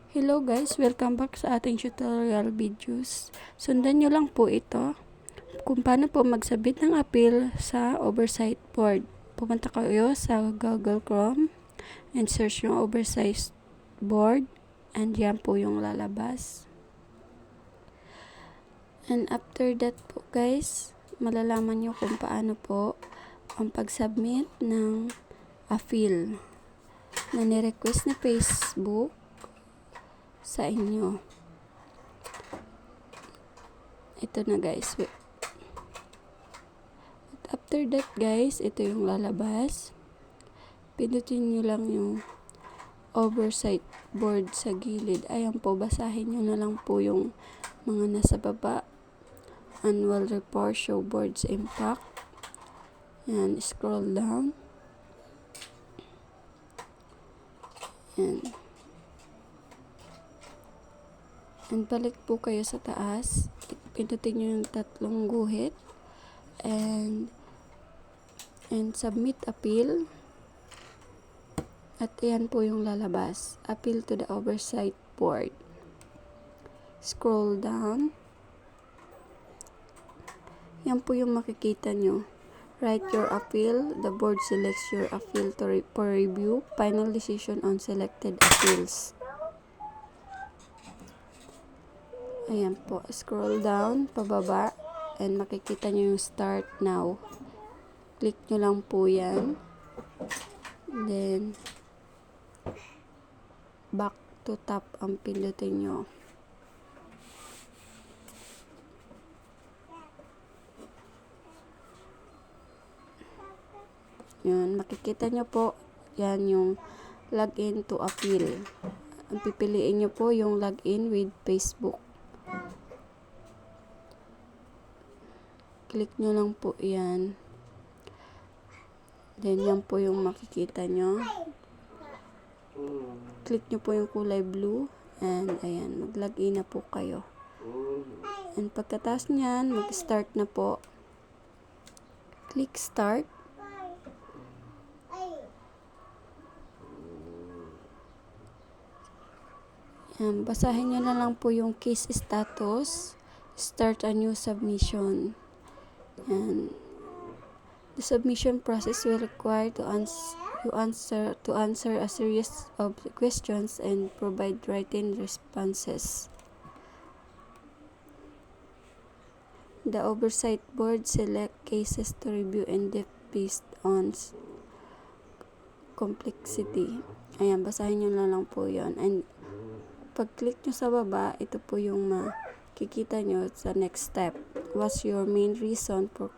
Hello guys, welcome back sa ating tutorial videos. Sundan nyo lang po ito kung paano po magsabit ng appeal sa oversight board. Pumunta kayo sa Google Chrome and search yung oversight board and yan po yung lalabas. And after that po guys, malalaman nyo kung paano po ang pag-submit ng appeal na ni-request ni Facebook sa inyo. Ito na guys. After that guys, ito yung lalabas. Pindutin nyo lang yung oversight board sa gilid. Ayan po, basahin nyo na lang po yung mga nasa baba. Annual report show board's impact. Yan, scroll down. Yan. And balik po kayo sa taas. Pindutin nyo yung tatlong guhit. And submit appeal. At yan po yung lalabas. Appeal to the oversight board. Scroll down. Yan po yung makikita nyo. Write your appeal. The board selects your appeal for review. Final decision on selected appeals. Ayan po. Scroll down, pababa. And makikita nyo yung start now. Click nyo lang po yan. Then, back to top ang pindutin nyo. Yan, makikita nyo po. Yan yung login to appeal. Ang pipiliin nyo po yung login with Facebook. Click nyo lang po yan. Then, yan po yung makikita nyo. Click nyo po yung kulay blue. And, ayan, mag-login na po kayo. And, pagkatapos nyan, mag-start na po. Click start. Yan, basahin nyo na lang po yung case status. Start a new submission. And the submission process will require to answer a series of questions and provide written responses. The oversight board select cases to review in depth based on complexity. Ayan, basahin nyo na lang po yun. And pag-click nyo sa baba, ito po yung makikita nyo sa next step. What's your main reason for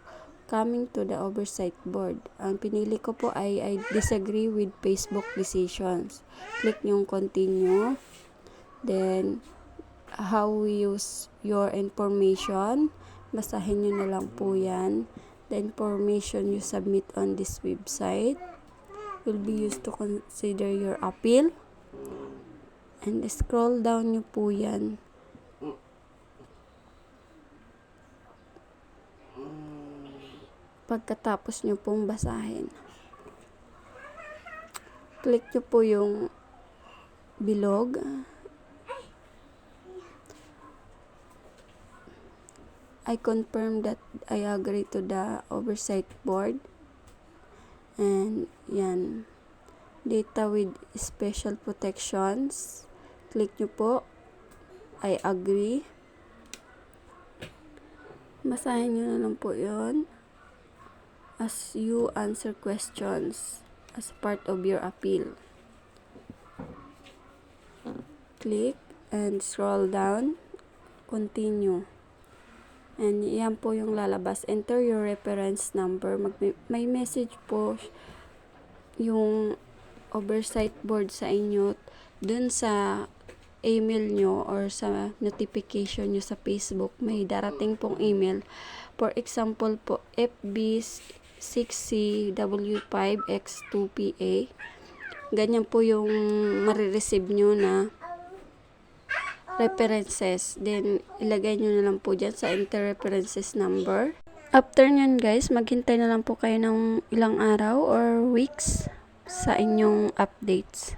coming to the oversight board? Ang pinili ko po ay I disagree with Facebook decisions. Click yung continue. Then, how we use your information. Basahin nyo na lang po yan. The information you submit on this website will be used to consider your appeal. And scroll down nyo po yan. Pagkatapos nyo pong basahin, click nyo po yung bilog. I confirm that I agree to the oversight board. And yan, data with special protections. Click nyo po, I agree. Basahin nyo na lang po yun. As you answer questions as part of your appeal. Click and scroll down. Continue. And yan po yung lalabas. Enter your reference number. May message po yung oversight board sa inyo dun sa email nyo or sa notification nyo sa Facebook. May darating pong email. For example po, FB6CW5X2PA. Ganyan po yung marireceive nyo na references. Then, ilagay nyo na lang po dyan sa enter references number. After nyan guys, maghintay na lang po kayo ng ilang araw or weeks sa inyong updates.